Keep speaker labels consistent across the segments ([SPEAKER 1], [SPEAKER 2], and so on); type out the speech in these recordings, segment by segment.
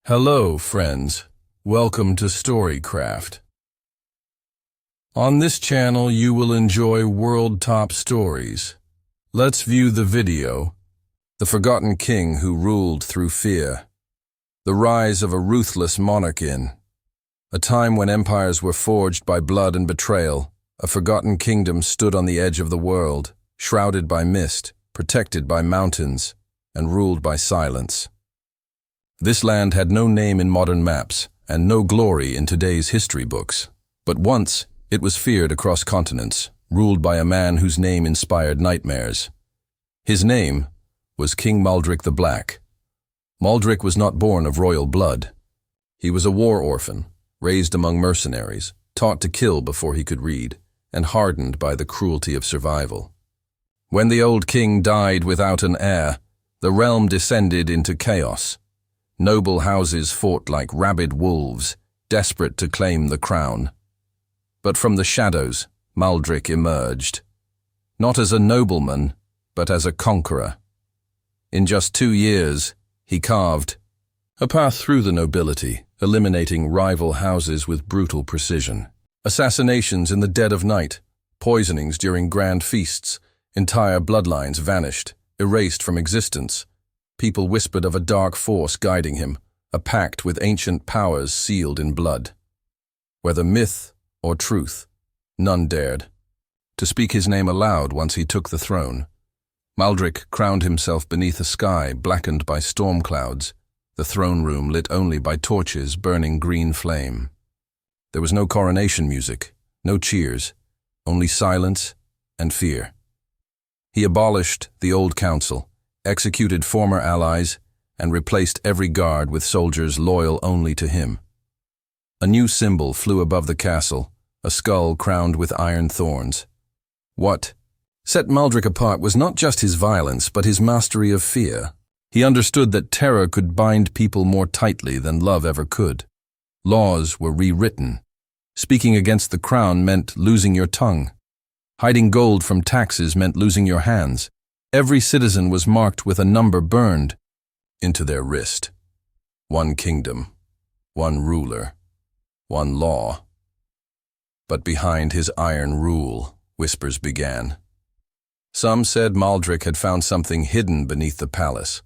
[SPEAKER 1] Hello, friends. Welcome to Storycraft. On this channel, you will enjoy world top stories. Let's view the video. The Forgotten King Who Ruled Through Fear. The Rise of a Ruthless Monarch in a time when empires were forged by blood and betrayal. A forgotten kingdom stood on the edge of the world, shrouded by mist, protected by mountains, and ruled by silence. This land had no name in modern maps and no glory in today's history books. But once, it was feared across continents, ruled by a man whose name inspired nightmares. His name was King Monarch the Black. Monarch was not born of royal blood. He was a war orphan, raised among mercenaries, taught to kill before he could read, and hardened by the cruelty of survival. When the old king died without an heir, the realm descended into chaos. Noble houses fought like rabid wolves, desperate to claim the crown. But from the shadows, Monarch emerged, not as a nobleman, but as a conqueror. In just 2 years, he carved a path through the nobility, eliminating rival houses with brutal precision. Assassinations in the dead of night, poisonings during grand feasts, entire bloodlines vanished, erased from existence. People whispered of a dark force guiding him, a pact with ancient powers sealed in blood. Whether myth or truth, none dared to speak his name aloud once he took the throne. Monarch crowned himself beneath a sky blackened by storm clouds, the throne room lit only by torches burning green flame. There was no coronation music, no cheers, only silence and fear. He abolished the old council, executed former allies, and replaced every guard with soldiers loyal only to him. A new symbol flew above the castle, a skull crowned with iron thorns. What set Monarch apart was not just his violence, but his mastery of fear. He understood that terror could bind people more tightly than love ever could. Laws were rewritten. Speaking against the crown meant losing your tongue. Hiding gold from taxes meant losing your hands. Every citizen was marked with a number burned into their wrist. One kingdom, one ruler, one law. But behind his iron rule, whispers began. Some said Monarch had found something hidden beneath the palace.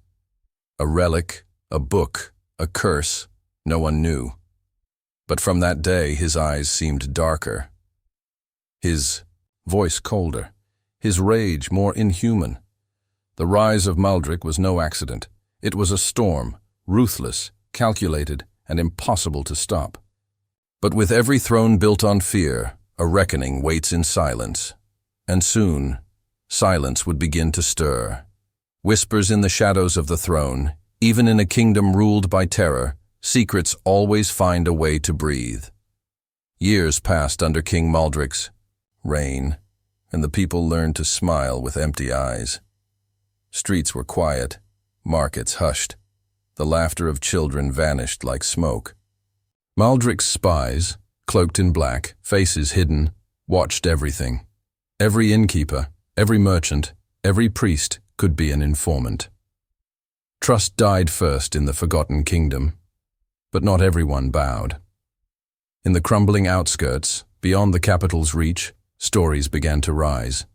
[SPEAKER 1] A relic, a book, a curse, no one knew. But from that day his eyes seemed darker, his voice colder, his rage more inhuman. The rise of Monarch was no accident. It was a storm, ruthless, calculated, and impossible to stop. But with every throne built on fear, a reckoning waits in silence. And soon, silence would begin to stir. Whispers in the shadows of the throne, even in a kingdom ruled by terror, secrets always find a way to breathe. Years passed under King Monarch's reign, and the people learned to smile with empty eyes. Streets were quiet, markets hushed. The laughter of children vanished like smoke. Monarch's spies, cloaked in black, faces hidden, watched everything. Every innkeeper, every merchant, every priest could be an informant. Trust died first in the Forgotten Kingdom, but not everyone bowed. In the crumbling outskirts, beyond the capital's reach, stories began to rise.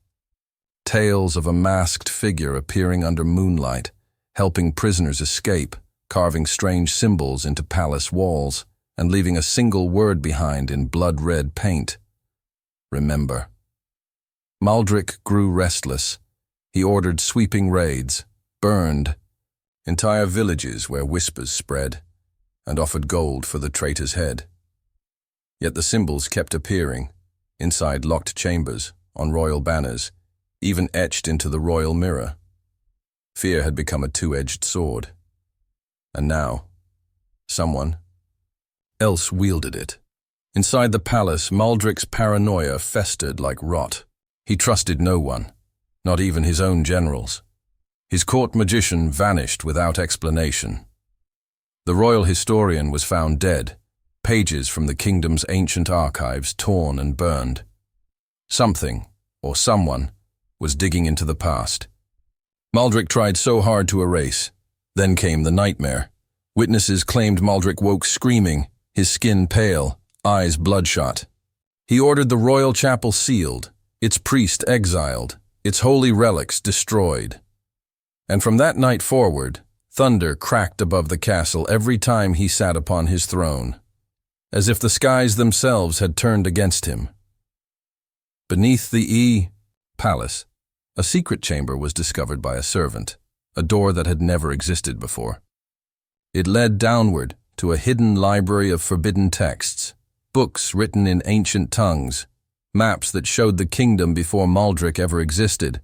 [SPEAKER 1] Tales of a masked figure appearing under moonlight, helping prisoners escape, carving strange symbols into palace walls, and leaving a single word behind in blood-red paint. Remember. Monarch grew restless. He ordered sweeping raids, burned entire villages where whispers spread, and offered gold for the traitor's head. Yet the symbols kept appearing, inside locked chambers, on royal banners, even etched into the royal mirror. Fear had become a two-edged sword. And now, someone else wielded it. Inside the palace, Monarch's paranoia festered like rot. He trusted no one, not even his own generals. His court magician vanished without explanation. The royal historian was found dead, pages from the kingdom's ancient archives torn and burned. Something, or someone, was digging into the past. Monarch tried so hard to erase. Then came the nightmare. Witnesses claimed Maldrick woke screaming, his skin pale, eyes bloodshot. He ordered the royal chapel sealed, its priest exiled, its holy relics destroyed. And from that night forward, thunder cracked above the castle every time he sat upon his throne, as if the skies themselves had turned against him. Beneath the palace, a secret chamber was discovered by a servant, a door that had never existed before. It led downward to a hidden library of forbidden texts, books written in ancient tongues, maps that showed the kingdom before Maldrick ever existed.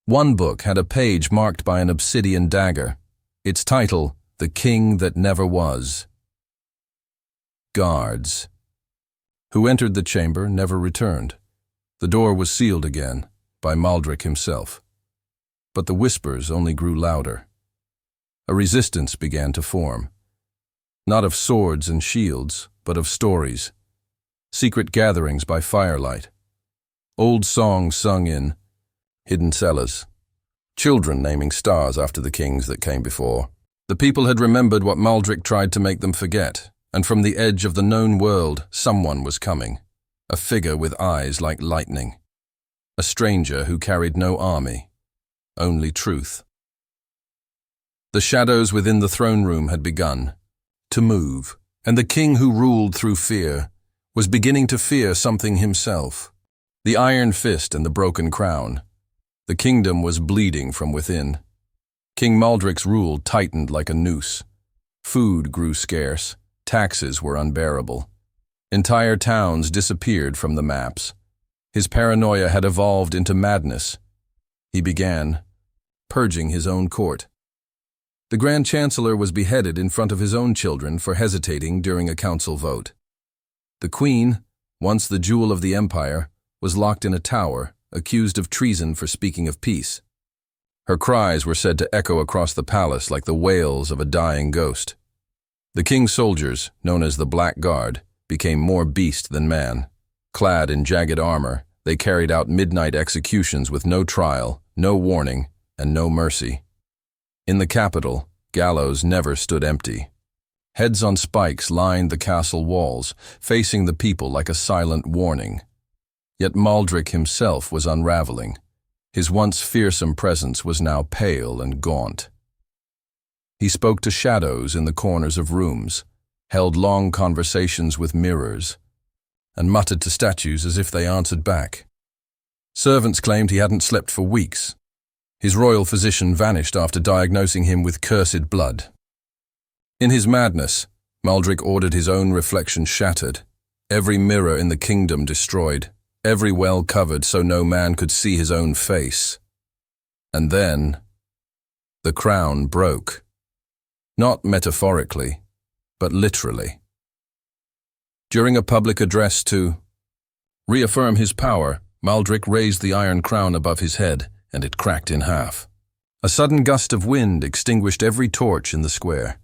[SPEAKER 1] One book had a page marked by an obsidian dagger, its title, The King That Never Was. Guards who entered the chamber never returned. The door was sealed again, by Maldrick himself. But the whispers only grew louder. A resistance began to form, not of swords and shields, but of stories, secret gatherings by firelight, old songs sung in hidden cellars, children naming stars after the kings that came before. The people had remembered what Maldrick tried to make them forget, and from the edge of the known world, someone was coming, a figure with eyes like lightning, a stranger who carried no army, only truth. The shadows within the throne room had begun to move, and the king who ruled through fear was beginning to fear something himself. The iron fist and the broken crown. The kingdom was bleeding from within. King Maldrick's rule tightened like a noose. Food grew scarce, taxes were unbearable. Entire towns disappeared from the maps. His paranoia had evolved into madness. He began purging his own court. The Grand Chancellor was beheaded in front of his own children for hesitating during a council vote. The Queen, once the jewel of the empire, was locked in a tower, accused of treason for speaking of peace. Her cries were said to echo across the palace like the wails of a dying ghost. The king's soldiers, known as the Black Guard, became more beast than man. Clad in jagged armor, they carried out midnight executions with no trial, no warning, and no mercy. In the capital, gallows never stood empty. Heads on spikes lined the castle walls, facing the people like a silent warning. Yet Maldrick himself was unraveling. His once fearsome presence was now pale and gaunt. He spoke to shadows in the corners of rooms, held long conversations with mirrors, and muttered to statues as if they answered back. Servants claimed he hadn't slept for weeks. His royal physician vanished after diagnosing him with cursed blood. In his madness, Maldrick ordered his own reflection shattered, every mirror in the kingdom destroyed, every well covered so no man could see his own face. And then, the crown broke. Not metaphorically, but literally. During a public address to reaffirm his power, Maldrick raised the iron crown above his head, and it cracked in half. A sudden gust of wind extinguished every torch in the square.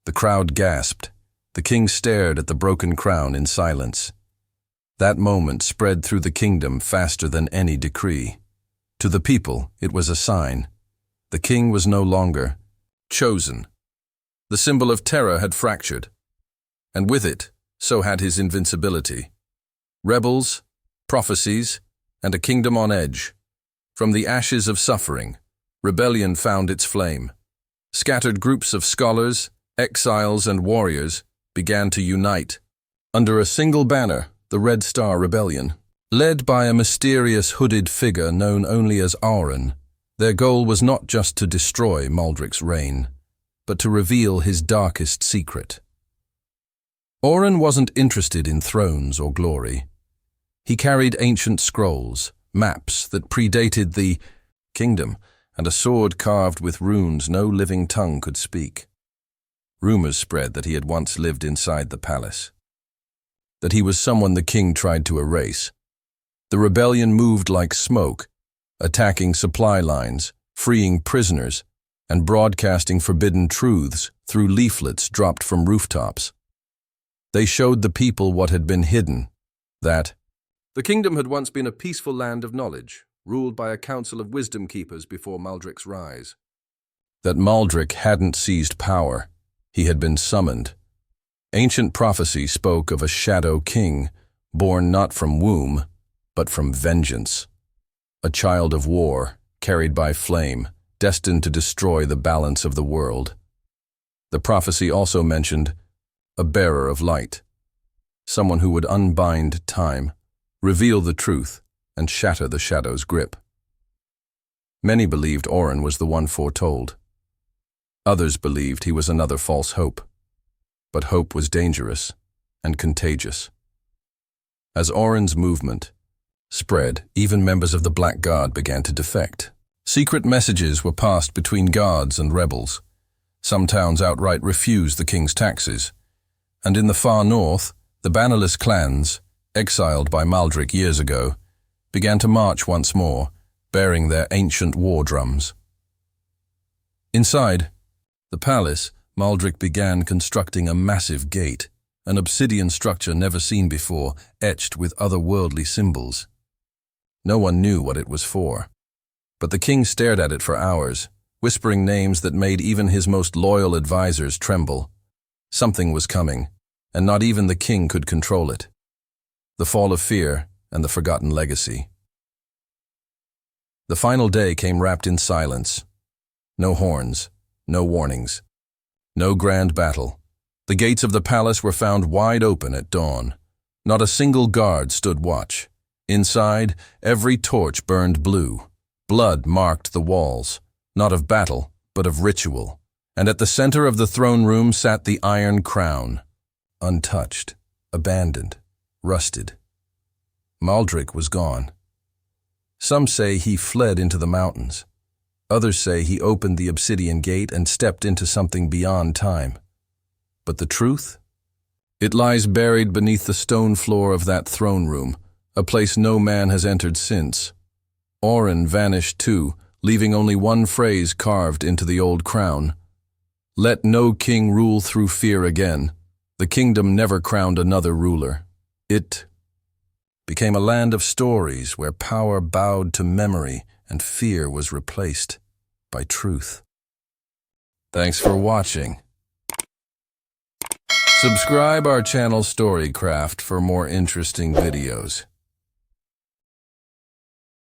[SPEAKER 1] The crowd gasped. The king stared at the broken crown in silence. That moment spread through the kingdom faster than any decree. To the people, it was a sign. The king was no longer chosen. The symbol of terror had fractured, and with it, so had his invincibility. Rebels, prophecies, and a kingdom on edge. From the ashes of suffering, rebellion found its flame. Scattered groups of scholars, exiles, and warriors began to unite under a single banner, the Red Star Rebellion. Led by a mysterious hooded figure known only as Auron, their goal was not just to destroy Maldrick's reign, but to reveal his darkest secret. Auron wasn't interested in thrones or glory. He carried ancient scrolls, maps that predated the kingdom, and a sword carved with runes no living tongue could speak. Rumors spread that he had once lived inside the palace, that he was someone the king tried to erase. The rebellion moved like smoke, attacking supply lines, freeing prisoners, and broadcasting forbidden truths through leaflets dropped from rooftops. They showed the people what had been hidden, that the kingdom had once been a peaceful land of knowledge, ruled by a council of wisdom keepers before Maldrick's rise. That Maldrick hadn't seized power. He had been summoned. Ancient prophecy spoke of a shadow king, born not from womb, but from vengeance. A child of war, carried by flame, destined to destroy the balance of the world. The prophecy also mentioned a bearer of light, someone who would unbind time, reveal the truth, and shatter the shadow's grip. Many believed Oren was the one foretold. Others believed he was another false hope. But hope was dangerous and contagious. As Oren's movement spread, even members of the Black Guard began to defect. Secret messages were passed between guards and rebels. Some towns outright refused the king's taxes. And in the far north, the bannerless clans, exiled by Maldric years ago, began to march once more, bearing their ancient war drums. Inside the palace, Maldric began constructing a massive gate, an obsidian structure never seen before, etched with otherworldly symbols. No one knew what it was for. But the king stared at it for hours, whispering names that made even his most loyal advisors tremble. Something was coming, and not even the king could control it. The fall of fear and the forgotten legacy. The final day came wrapped in silence. No horns, no warnings. No grand battle. The gates of the palace were found wide open at dawn. Not a single guard stood watch. Inside, every torch burned blue. Blood marked the walls, not of battle, but of ritual. And at the center of the throne room sat the Iron Crown, untouched, abandoned, rusted. Maldric was gone. Some say he fled into the mountains. Others say he opened the obsidian gate and stepped into something beyond time. But the truth? It lies buried beneath the stone floor of that throne room, a place no man has entered since. Oren vanished too, leaving only one phrase carved into the old crown. Let no king rule through fear again. The kingdom never crowned another ruler. It became a land of stories where power bowed to memory and fear was replaced by truth. Thanks for watching. Subscribe our channel Storycraft for more interesting videos.